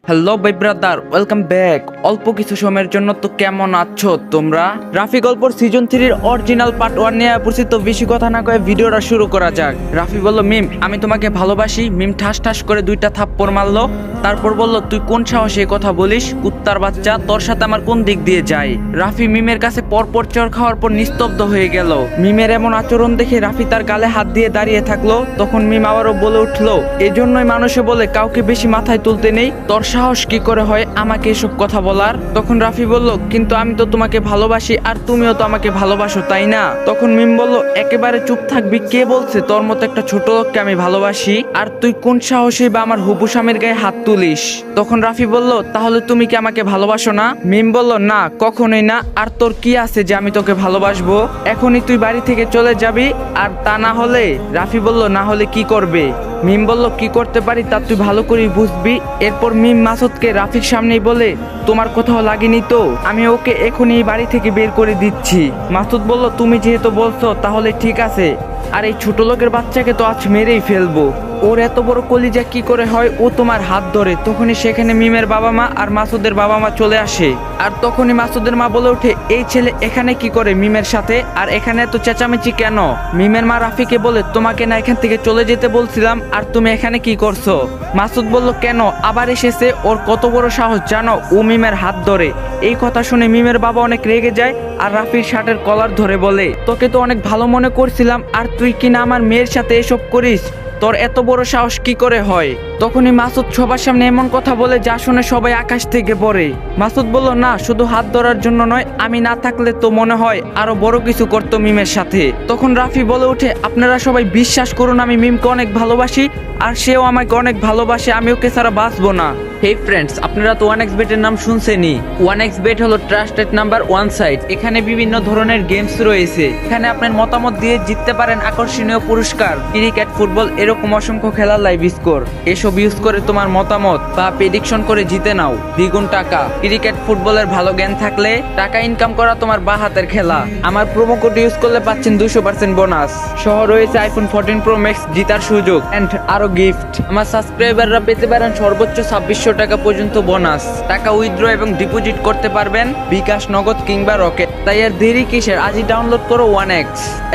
Hello ভাই brother, welcome back. অল্প কিছু সময়ের জন্য তো কেমন আছো তোমরা? রাফি গল্পর সিজন 3 এর অরিজিনাল পার্ট 1 নিয়ে পরিচিত, বেশি কথা না কয়ে ভিডিওটা শুরু করা যাক। রাফি বলল, মিম আমি তোমাকে ভালোবাসি। মিম ঠাস ঠাস করে 2টা থাপ্পড় মারলো। তারপর বলল, তুই কোন সাহসে এই কথা বলিস? কুত্তার বাচ্চা, তোর সাথে আমার কোন দিক দিয়ে যায়? রাফি মিমের কাছে পরপর চর খাওয়ার পর নিস্তব্ধ হয়ে গেল। মিমের এমন আচরণ দেখে রাফি তার গালে হাত দিয়ে দাঁড়িয়ে থাকলো। তখন মিম আবারও বলে উঠলো, এজন্যই মানুষে বলে কাউকে বেশি মাথায় তুলতে নেই। তোর সাহস কি করে হয় আমাকে এসব কথা বলার? তখন রাফি বলল, কিন্তু আমি তো তোমাকে ভালোবাসি আর তুমিও তো আমাকে ভালোবাসো, তাই না? তখন মিম বলল, একেবারে চুপ থাকবি? কে বলছে তোর মতো একটা ছোট লোককে আমি ভালোবাসি? আর তুই কোন সাহসে বা আমার হবু স্বামীর গায়ে হাত তুলিস? তখন রাফি বলল, তাহলে তুমি কি আমাকে ভালোবাসো না? মিম বলল, না, কখনোই না। আর তোর কি আছে যে আমি তোকে ভালোবাসবো? এখনই তুই বাড়ি থেকে চলে যাবি, আর তা না হলে? রাফি বলল, না হলে কি করবে? মিম বলল, কি করতে পারি তা তুই ভালো করেই বুঝবি। এরপর মিম মাসুদকে রাফির সামনেই বলে, তোমার কোথাও লাগেনি তো? আমি ওকে এখনই এই বাড়ি থেকে বের করে দিচ্ছি। মাসুদ বলল, তুমি যেহেতু বলছো তাহলে ঠিক আছে। আর এই ছোট লোকের বাচ্চাকে তো আজ মেরেই ফেলবো। ওর এত বড় কলিজা কি করে হয় ও তোমার হাত ধরে? তখনই সেখানে মিমের বাবা মা আর মাসুদের বাবা মা চলে আসে। আর তখনই মাসুদের মা বলে ওঠে, এই ছেলে এখানে কি করে মিমের সাথে? আর এখানে এত চেঁচামেচি কেন? মিমের মা রাফিকে বলে, তোমাকে না এখান থেকে চলে যেতে বলছিলাম, আর তুমি এখানে কি করছো? মাসুদ বলল, কেন আবার এসেছে? ওর কত বড় সাহস জানো? ও মিমের হাত ধরে। এই কথা শুনে মিমের বাবা অনেক রেগে যায় আর রাফির শার্টের কলার ধরে বলে, তোকে তো অনেক ভালো মনে করছিলাম, আর তুই কিনা আমার মেয়ের সাথে এসব করিস? তোর এত বড় সাহস কি করে হয়? তখনই মাসুদ সবার সামনে এমন কথা বলে যা শুনে সবাই আকাশ থেকে পড়ে। মাসুদ বলল, না, শুধু হাত ধরার জন্য নয়, আমি না থাকলে তো মনে হয় আরো বড় কিছু করতো মিমের সাথে। তখন রাফি বলে ওঠে, আপনারা সবাই বিশ্বাস করুন, আমি মিমকে অনেক ভালোবাসি আর সেও আমাকে অনেক ভালোবাসে। আমি ওকে ছাড়া বাঁচবো না। হেই ফ্রেন্ডস, আপনারা তো 1xBet এর নাম শুনছেনই। 1xBet হলো ট্রাস্টেড নাম্বার 1 সাইট। এখানে বিভিন্ন ধরনের গেমস রয়েছে। এখানে আপনার মতামত দিয়ে জিততে পারেন আকর্ষণীয় পুরস্কার, ক্রিকেট, ফুটবল, এরকম অসংখ্য খেলার লাইভ স্কোর। এসব ইউজ করে তোমার মতামত বা প্রেডিকশন করে জিতে নাও দ্বিগুণ টাকা। ক্রিকেট, ফুটবলের ভালো জ্ঞান থাকলে টাকা ইনকাম করা তোমার বা হাতের খেলা। আমার প্রোমো কোড ইউজ করলে পাচ্ছেন 200% বোনাস সহ রয়েছে iPhone 14 Pro Max জিতার সুযোগ এন্ড আরো গিফট। আমার সাবস্ক্রাইবাররা পেতে পারেন সর্বোচ্চ 2600 টাকা পর্যন্ত বোনাস। টাকা উইথড্র এবং ডিপোজিট করতে পারবেন বিকাশ, নগদ কিংবা রকেট। তাই আর দেরি কিসের? আজই ডাউনলোড করো 1x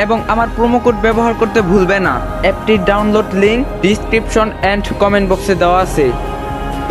এবং আমার প্রোমো কোড ব্যবহার করতে ভুলবে না। অ্যাপটির download link description and comment বক্সে দেওয়া আছে।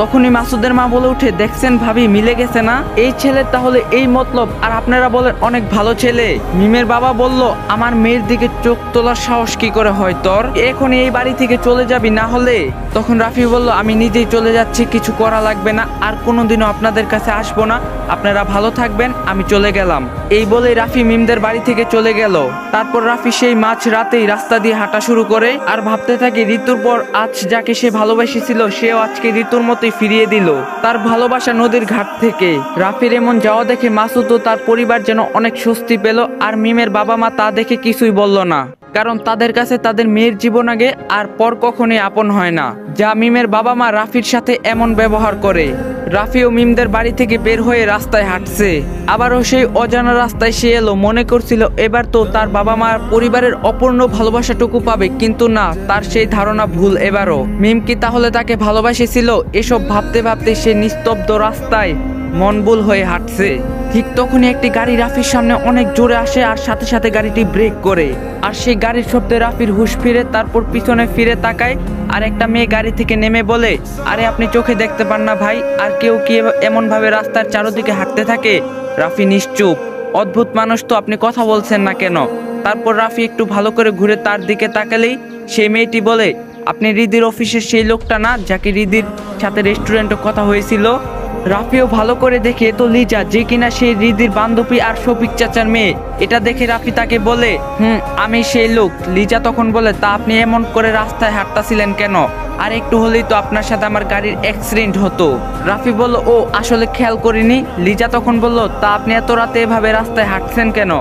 তখনই মাসুদের মা বলে উঠে, দেখছেন ভাবি, মিলে গেছে না? এই ছেলে তাহলে এই মতলব, আর আপনারা বলেন অনেক ভালো ছেলে। মিমের বাবা বলল, আমার মেয়ের দিকে চোখ তোলার সাহস কি করে হয় তোর? এখনই এই বাড়ি থেকে চলে যাবি না হলে? তখন রাফি বলল, আমি নিজেই চলে যাচ্ছি, কিছু করা লাগবে না, আর কোনোদিনও আপনাদের কাছে আসবো না। আপনারা ভালো থাকবেন, আমি চলে গেলাম। এই বলেই রাফি মিমদের বাড়ি থেকে চলে গেল। তারপর রাফি সেই মাঝ রাতেই রাস্তা দিয়ে হাঁটা শুরু করে আর ভাবতে থাকে, ঋতুর পর আজ যাকে সে ভালোবাসিছিল সেও আজকে ঋতুর মতোই ফিরিয়ে দিল তার ভালোবাসা নদীর ঘাট থেকে। রাফির এমন যাওয়া দেখে মাসুদ ও তার পরিবার যেন অনেক স্বস্তি পেল। আর মিমের বাবা মা তা দেখে কিছুই বলল না, কারণ তাদের কাছে তাদের মেয়ের জীবন আগে, আর পর কখনোই আপন হয় না। যা মিমের বাবা মা রাফির সাথে এমন ব্যবহার করে। রাফি ও মিমদের বাড়ি থেকে বের হয়ে রাস্তায় হাঁটছে। আবারও সেই অজানা রাস্তায় সে এলো। মনে করছিল এবার তো তার বাবা মার পরিবারের অপূর্ণ ভালোবাসাটুকু পাবে, কিন্তু না, তার সেই ধারণা ভুল। এবারও মিম কি তাহলে তাকে ভালোবাসেছিল? এসব ভাবতে ভাবতে সে নিস্তব্ধ রাস্তায় মনবুল হয়ে হাঁটছে। ঠিক তখনই একটি গাড়ি রাফির সামনে অনেক জোরে আসে আর সাথে সাথে গাড়িটি ব্রেক করে। আর সেই গাড়ির শব্দে রাফির হুঁশ ফিরে। তারপর পিছনে ফিরে তাকায় আর একটা মেয়ে গাড়ি থেকে নেমে বলে, আরে আপনি চোখে দেখতে পান না ভাই? আর কেউ কি এমন ভাবে রাস্তার চারদিকে হাঁটতে থাকে? রাফি নিশ্চুপ। অদ্ভুত মানুষ তো, আপনি কথা বলছেন না কেন? তারপর রাফি একটু ভালো করে ঘুরে তার দিকে তাকালেই সেই মেয়েটি বলে, আপনি রিদির অফিসের সেই লোকটা না যাকে রিদির সাথে রেস্টুরেন্টে কথা হয়েছিল? রাফিও ভালো করে দেখে, এ তো লিজা, যে কিনা সেই রিদির বান্ধবী আর শফিক চাচার মেয়ে। এটা দেখে রাফি তাকে বলে, আমি সেই লোক। লিজা তখন বলে, তা আপনি এমন করে রাস্তায় হাঁটতাছিলেন কেন? আর একটু হলেই তো আপনার সাথে আমার গাড়ির অ্যাক্সিডেন্ট হতো। রাফি বলল, ও আসলে খেয়াল করিনি। লিজা তখন বলল, তা আপনি এত রাতে এভাবে রাস্তায় হাঁটছেন কেন?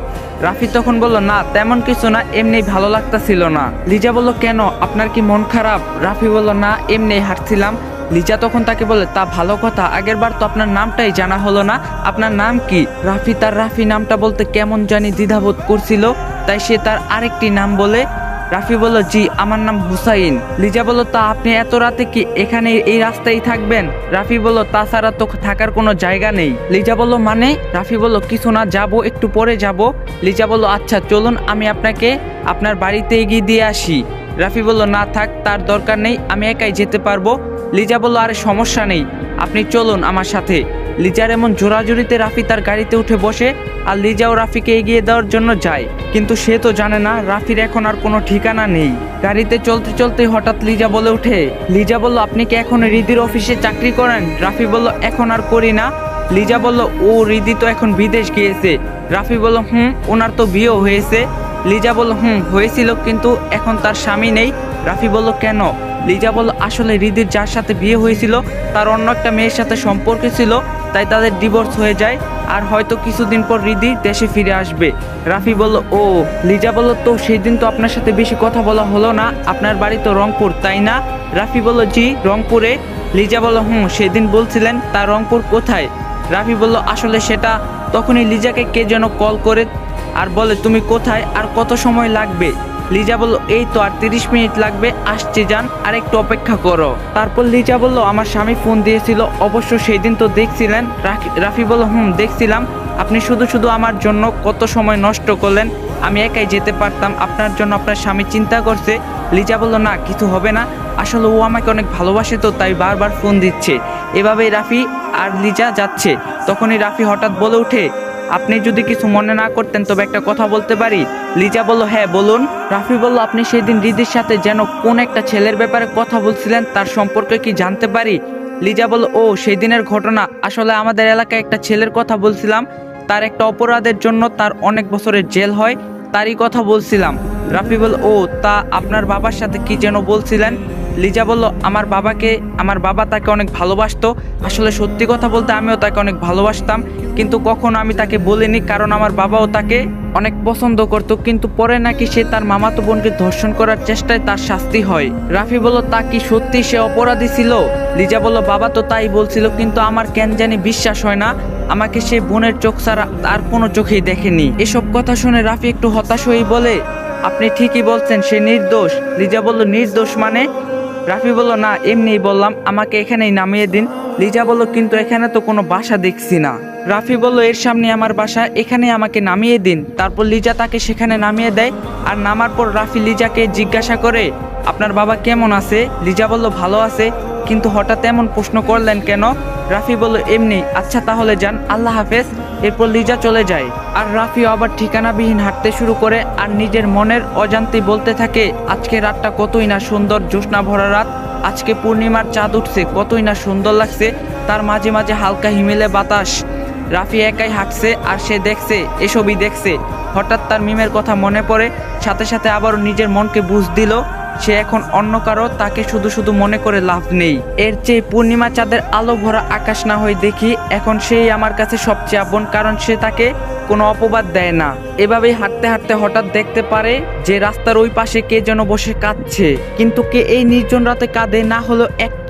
রাফি তখন বলল, না তেমন কিছু না, এমনি ভালো লাগতাছিল না। লিজা বলল, কেন, আপনার কি মন খারাপ? রাফি বলল, না, এমনি হাঁটছিলাম। লিজা তখন তাকে বলে, তা ভালো কথা, আগের বার তো আপনার নামটাই জানা হলো না, আপনার নাম কি? রাফি তার রাফি নামটা বলতে কেমন জানি দ্বিধাবোধ করছিল, তাই সে তার আরেকটি নাম বলে, রাফি বলল, জি আমার নাম হুসাইন। লিজা বলল, তা আপনি এত রাতে কি এখানে এই রাস্তায় থাকবেন? রাফি বলল, তাছাড়া তো থাকার কোনো জায়গা নেই। লিজা বলল, মানে? রাফি বলল, কিছু না, যাবো, একটু পরে যাব। লিজা বলল, আচ্ছা চলুন, আমি আপনাকে আপনার বাড়িতে এগিয়ে দিয়ে আসি। রাফি বলল, না থাক, তার দরকার নেই, আমি একাই যেতে পারবো। লিজা বলল, আরে সমস্যা নেই, আপনি চলুন আমার সাথে। লিজার এমন জোরাজুরিতে রাফি তার গাড়িতে উঠে বসে, আর লিজাও রাফিকে এগিয়ে দেওয়ার জন্য যায়, কিন্তু সে তো জানে না রাফির এখন আর কোনো ঠিকানা নেই। গাড়িতে চলতে চলতে হঠাৎ লিজা বলে ওঠে, লিজা বলল, আপনি কি এখন রিদির অফিসে চাকরি করেন? রাফি বলল, এখন আর করি না। লিজা বলল, ও রিদি তো এখন বিদেশ গিয়েছে। রাফি বলল, ওনার তো বিয়েও হয়েছে। লিজা বলল, হয়েছিল, কিন্তু এখন তার স্বামী নেই। রাফি বলল, কেন? লিজা বলল, আসলে রিদির যার সাথে বিয়ে হয়েছিল তার অন্য একটা মেয়ের সাথে সম্পর্ক ছিল, তাই তাদের ডিভোর্স হয়ে যায়, আর হয়তো কিছুদিন পর রিদি দেশে ফিরে আসবে। রাফি বলল, ও। লিজা বলল, তো সেই দিন তো আপনার সাথে বেশি কথা বলা হলো না, আপনার বাড়ি তো রংপুর, তাই না? রাফি বলল, জি রংপুরে। লিজা বলল, সেদিন বলছিলেন, তা রংপুর কোথায়? রাফি বলল, আসলে সেটা তখনই লিজাকে কে যেন কল করে আর বলে, তুমি কোথায় আর কত সময় লাগবে? লিজা বলল, এই তো আর 30 মিনিট লাগবে, আসছে, যান, আর একটু অপেক্ষা করো। তারপর লিজা বলল, আমার স্বামী ফোন দিয়েছিল, অবশ্য সেই দিন তো দেখছিলেন। রাফি বলল, দেখছিলাম, আপনি শুধু শুধু আমার জন্য কত সময় নষ্ট করলেন, আমি একাই যেতে পারতাম, আপনার জন্য আপনার স্বামী চিন্তা করছে। লিজা বলল, না কিছু হবে না, আসলে ও আমাকে অনেক ভালোবাসে, তো তাই বারবার ফোন দিচ্ছে। এভাবেই রাফি আর লিজা যাচ্ছে। তখনই রাফি হঠাৎ বলে উঠে, আপনি যদি কিছু মনে না করতেন তবে একটা কথা বলতে পারি? লিজা বলল, হ্যাঁ বলুন। রাফি বলল, আপনি সেদিন রিদির সাথে যেন কোন একটা ছেলের ব্যাপারে কথা বলছিলেন, তার সম্পর্কে কি জানতে পারি? লিজা বলল, ও সেই দিনের ঘটনা, আসলে আমাদের এলাকায় একটা ছেলের কথা বলছিলাম, তার একটা অপরাধের জন্য তার অনেক বছরের জেল হয়, তারই কথা বলছিলাম। রাফি বলল, ও তা আপনার বাবার সাথে কি যেন বলছিলেন? লিজা বলল, আমার বাবা তাকে অনেক ভালোবাসতো, আসলে সত্যি কথা বলতে আমিও তাকে অনেক ভালোবাসতাম, কিন্তু কখনো আমি তাকে বলিনি, কারণ আমার বাবাও তাকে অনেক পছন্দ করত, কিন্তু পরে নাকি সে তার মামাতো বোনকে ধর্ষণ করার চেষ্টায় তার শাস্তি হয়। রাফি বলল, তা কি সত্যি সে অপরাধী ছিল? লিজা বলল, বাবা তো তাই বলছিল, কিন্তু আমার কেন জানি বিশ্বাস হয় না, আমাকে সে বোনের চোখ ছাড়া আর কোনো চোখেই দেখেনি। এসব কথা শুনে রাফি একটু হতাশ হয়ে বলে, আপনি ঠিকই বলছেন, সে নির্দোষ। লিজা বলল, নির্দোষ মানে? রাফি বলল, না এমনিই বললাম, আমাকে এখানেই নামিয়ে দিন। লিজা বলল, কিন্তু এখানে তো কোনো বাসা দেখছি না। রাফি বলল, এর সামনে আমার বাসা, এখানে আমাকে নামিয়ে দিন। তারপর লিজা তাকে সেখানে নামিয়ে দেয়, আর নামার পর রাফি লিজাকে জিজ্ঞাসা করে, আপনার বাবা কেমন আছে? লিজা বলল, ভালো আছে, কিন্তু হঠাৎ এমন প্রশ্ন করলেন কেন? রাফি বলল, এমনি। আচ্ছা তাহলে যান, আল্লাহ হাফেজ। এরপর লিজা চলে যায়, আর রাফিও আবার ঠিকানাবিহীন হাঁটতে শুরু করে, আর নিজের মনের অজান্তে বলতে থাকে, আজকে রাতটা কতই না সুন্দর, জ্যোৎস্না ভরা রাত, আজকে পূর্ণিমার চাঁদ উঠছে, কতই না সুন্দর লাগছে, তার মাঝে মাঝে হালকা হিমেলে বাতাস। রাফি একাই হাঁটছে, আর সে দেখছে, এসবই দেখছে। হঠাৎ তার মিমের কথা মনে পড়ে, সাথে সাথে আবারও নিজের মনকে বুঝ দিল, সে এখন অন্য কারো, তাকে শুধু শুধু মনে করে লাভ নেই। এর চেয়ে পূর্ণিমা চাঁদের আলো ভরা আকাশ না হয়ে দেখি, এখন সেই আমার কাছে সবচেয়ে আপন, কারণ সে তাকে কোনো অপবাদ দেয় না। এভাবেই হাঁটতে হাঁটতে হঠাৎ দেখতে পারে যে রাস্তার ওই পাশে কে যেন বসে কাঁদছে, কিন্তু কে এই নির্জন রাতে কাঁদে? না হলো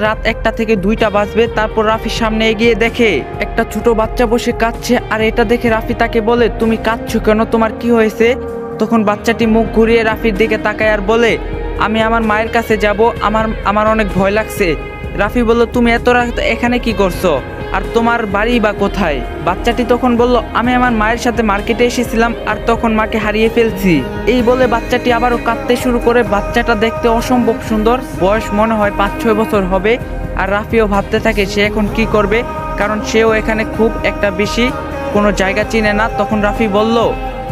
রাত 1টা থেকে 2টা বাজবে। তারপর রাফির সামনে এগিয়ে দেখে একটা ছোট বাচ্চা বসে কাঁদছে, আর এটা দেখে রাফি তাকে বলে, তুমি কাঁদছো কেন, তোমার কি হয়েছে? তখন বাচ্চাটি মুখ ঘুরিয়ে রাফির দিকে তাকায় আর বলে, আমি আমার মায়ের কাছে যাব, আমার অনেক ভয় লাগছে। রাফি বলল, তুমি এত রাত এখানে কি করছো, আর তোমার বাড়ি বা কোথায়? বাচ্চাটি তখন বলল, আমি আমার মায়ের সাথে মার্কেটে এসেছিলাম, আর তখন মাকে হারিয়ে ফেলছি। এই বলে বাচ্চাটি আবারও কাঁদতে শুরু করে। বাচ্চাটা দেখতে অসম্ভব সুন্দর, বয়স মনে হয় 5-6 বছর হবে। আর রাফিও ভাবতে থাকে সে এখন কি করবে, কারণ সেও এখানে খুব একটা বেশি কোনো জায়গা চিনে না। তখন রাফি বলল,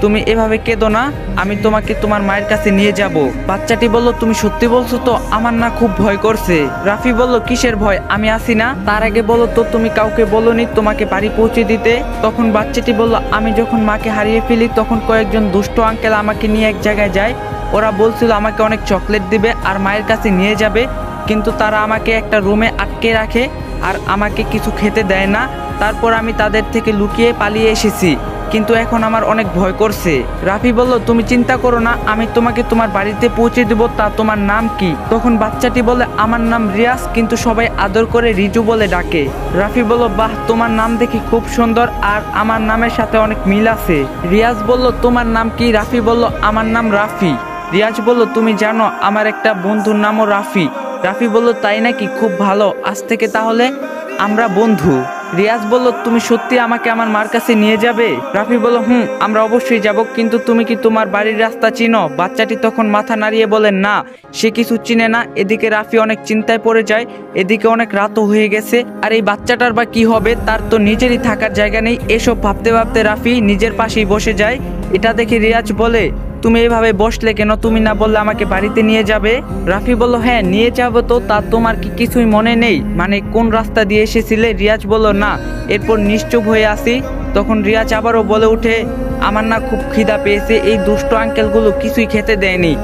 তুমি এভাবে কেঁদো না, আমি তোমাকে তোমার মায়ের কাছে নিয়ে যাব। বাচ্চাটি বলল, তুমি সত্যি বলছো তো? আমার না খুব ভয় করছে। রাফি বলল, কিসের ভয়, আমি আছি না। তার আগে বলো তো, তুমি কাউকে বলোনি তোমাকে বাড়ি পৌঁছে দিতে? তখন বাচ্চাটি বলল, আমি যখন মাকে হারিয়ে ফেলি তখন কয়েকজন দুষ্ট আঙ্কেল আমাকে নিয়ে এক জায়গায় যায়, ওরা বলছিল আমাকে অনেক চকলেট দিবে আর মায়ের কাছে নিয়ে যাবে, কিন্তু তারা আমাকে একটা রুমে আটকে রাখে আর আমাকে কিছু খেতে দেয় না। তারপর আমি তাদের থেকে লুকিয়ে পালিয়ে এসেছি, কিন্তু এখন আমার অনেক ভয় করছে। রাফি বলল, তুমি চিন্তা করো না, আমি তোমাকে তোমার বাড়িতে পৌঁছে দেব। তা তোমার নাম কি? তখন বাচ্চাটি বলে, আমার নাম রিয়াজ, কিন্তু সবাই আদর করে রিজু বলে ডাকে। রাফি বলল, বাহ, তোমার নাম দেখি খুব সুন্দর, আর আমার নামের সাথে অনেক মিল আছে। রিয়াজ বলল, তোমার নাম কি? রাফি বলল, আমার নাম রাফি। রিয়াজ বলল, তুমি জানো আমার একটা বন্ধুর নামও রাফি। রাফি বলল, তাই নাকি, খুব ভালো, আজ থেকে তাহলে আমরা বন্ধু। রিয়াজ বলল, তুমি সত্যি আমাকে আমার মার কাছে নিয়ে যাবে? রাফি বলল, আমরা অবশ্যই যাব, কিন্তু তুমি কি তোমার বাড়ির রাস্তা চিনো? বাচ্চাটি তখন মাথা নাড়িয়ে বলে, না, সে কিছু চিনে না। এদিকে রাফি অনেক চিন্তায় পড়ে যায়, এদিকে অনেক রাতও হয়ে গেছে, আর এই বাচ্চাটার বা কি হবে, তার তো নিজেরই থাকার জায়গা নেই। এসব ভাবতে ভাবতে রাফি নিজের পাশেই বসে যায়। এটা দেখে রিয়াজ বলে, তুমি এভাবে বসলে কেন? তুমি না বললে আমাকে বাড়িতে নিয়ে যাবে? রাফি বলল, হ্যাঁ নিয়ে যাবো তো, তা তোমার কি কিছুই মনে নেই? মানে কোন রাস্তা দিয়ে এসেছিলে? রিয়াজ বলল, না। এরপর নিশ্চুপ হয়ে আসি। তখন রিয়াজ আবারও বলে উঠে, আমার না খুব খিদা পেয়েছে, এই দুষ্ট আঙ্কেলগুলো কিছুই খেতে দেয়নি।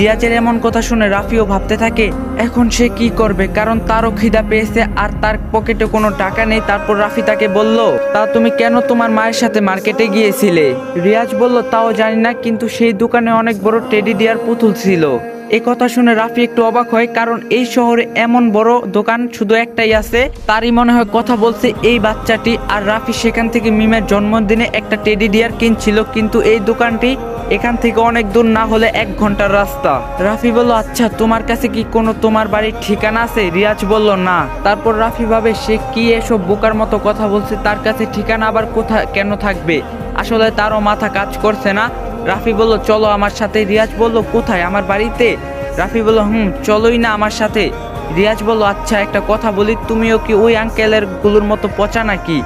রিয়াজের এমন কথা শুনে রাফিও ভাবতে থাকে এখন সে কি করবে, কারণ তারও খিদা পেয়েছে আর তার পকেটে কোনো টাকা নেই। তারপর রাফি তাকে বলল, তা তুমি কেন তোমার মায়ের সাথে মার্কেটে গিয়েছিলে? রিয়াজ বলল, তাও জানি না, কিন্তু সেই দোকানে অনেক বড় টেডি ডিয়ার পুতুল ছিল। এই কথা শুনে রাফি একটু অবাক হয়, কারণ এই শহরে এমন বড় দোকান শুধু একটাই আছে। তারই মনে হয় কথা বলছে এই বাচ্চাটি। আর রাফি সেখান থেকে মিমের জন্মদিনে একটা টেডি ডিয়ার কিনছিল, কিন্তু এই দোকানটি এখান থেকে অনেক দূর, না হলে 1 ঘন্টার রাস্তা। রাফি বলল, আচ্ছা তোমার কাছে কি কোনো তোমার বাড়ির ঠিকানা আছে? রিয়াজ বলল, না। তারপর রাফি ভাবে সে কি এসব বোকার মতো কথা বলছে, তার কাছে ঠিকানা আবার কোথায় কেন থাকবে? আসলে তারও মাথা কাজ করছে না। রাফি বলল, চলো আমার সাথে। রিয়াজ বলল, কোথায়? আমার বাড়িতে? রাফি বলল, চলোই না আমার সাথে। রিয়াজ বলল, আচ্ছা একটা কথা বলি, তুমিও কি ওই আঙ্কেলের গুলোর মতো পচা নাকি?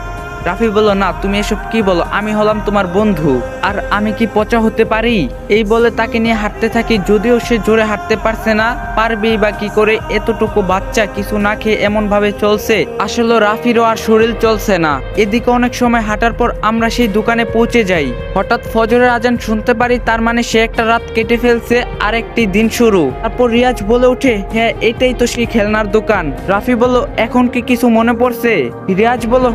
রাফি বলল, না, তুমি এসব কি বলো? আমি হলাম তোমার বন্ধু, আর আমি কি পচা হতে পারি? এই বলে তাকে নিয়ে হাঁটতে থাকি, যদিও সে জোরে হাঁটতে পারছে না, পারবেই বা কি করে? এতটুকু বাচ্চা কিছু না খেয়ে এমন ভাবে চলছে, আসলে রাফিরও আর শরীর চলছে না। এদিকে অনেক সময় হাঁটার পর আমরা সেই দোকানে পৌঁছে যাই। হঠাৎ ফজরের আজান শুনতে পারি, তার মানে সে একটা রাত কেটে ফেলছে, আর একটি দিন শুরু। তারপর রিয়াজ বলে ওঠে, হ্যাঁ এটাই তো সেই খেলনার দোকান। রাফি বলল, এখন কি কিছু মনে পড়ছে? রিয়াজ বলল,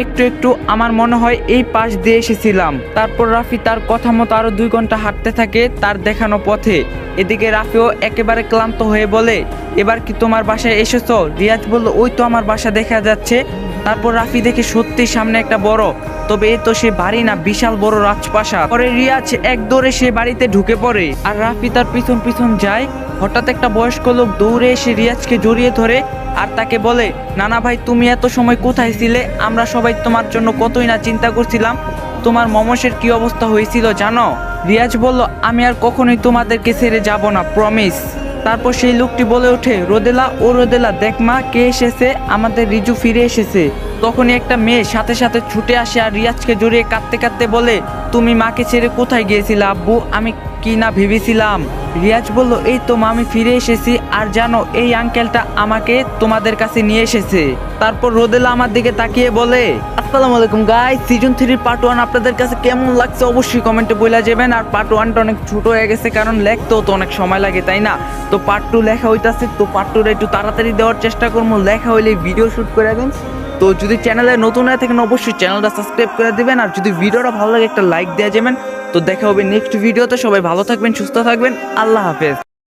একটু একটু, আমার মনে হয় এই পাশ দিয়ে এসেছিলাম। তারপর রাফি তার কথা মতো আরো 2 ঘন্টা হাঁটতে থাকে তার দেখানো পথে। এদিকে রাফিও একেবারে ক্লান্ত হয়ে বলে, এবার কি তোমার বাসায় এসেছো? রিয়াজ বলল, ওই তো আমার বাসা দেখা যাচ্ছে। তারপর রাফি দেখে সত্যি সামনে একটা বড়, তবে এ তো সে বাড়ি না, বিশাল বড় রাজপ্রাসাদ। পরে রিয়াজ এক দৌড়ে সে বাড়িতে ঢুকে পড়ে, আর রাফি তার পিছন পিছন যায়। হঠাৎ একটা বয়স্ক লোক দৌড়ে এসে রিয়াজকে জড়িয়ে ধরে আর তাকে বলে, নানা ভাই, তুমি এত সময় কোথায় ছিলে? আমরা সবাই তোমার জন্য কতই না চিন্তা করছিলাম। তোমার মমসের কি অবস্থা হয়েছিল জানো? রিয়াজ বলল, আমি আর কখনোই তোমাদেরকে ছেড়ে যাব না, প্রমিস। তারপর সেই লোকটি বলে ওঠে, রোদেলা, ও রোদেলা, দেখ মা কে এসেছে, আমাদের রিজু ফিরে এসেছে। তখনই একটা মেয়ে সাথে সাথে ছুটে আসে আর রিয়াজকে জড়িয়ে কাঁদতে কাঁদতে বলে, তুমি মাকে ছেড়ে কোথায় গিয়েছিলে আব্বু? আমি কি না ভেবেছিলাম। রিয়াজ বলল, এই তো মা, আমি ফিরে এসেছি, আর জানো এই আঙ্কেলটা আমাকে তোমাদের কাছে নিয়ে এসেছে। তারপর রোদেলা আমার দিকে তাকিয়ে বলে, আসসালামু আলাইকুম গাইস, সিজন 3 পার্ট 1 আপনাদের কাছে কেমন লাগছে অবশ্যই কমেন্টে বলে যাবেন। আর পার্ট 1টা অনেক ছোট হয়ে গেছে, কারণ লেখতেও তো অনেক সময় লাগে, তাই না? তো পার্ট 2 লেখা হইতাছে, তো পার্ট 2 একটু তাড়াতাড়ি দেওয়ার চেষ্টা করবো। লেখা হইলে ভিডিও শুট করে দিন। তো যদি চ্যানেলে নতুন হয়ে থাকেন অবশ্যই চ্যানেলটা সাবস্ক্রাইব করে দিবেন, আর যদি ভিডিওটা ভালো লাগে একটা লাইক দিয়ে যাবেন। তো দেখা হবে নেক্সট ভিডিওতে। সবাই ভালো থাকবেন, সুস্থ থাকবেন, আল্লাহ হাফেজ।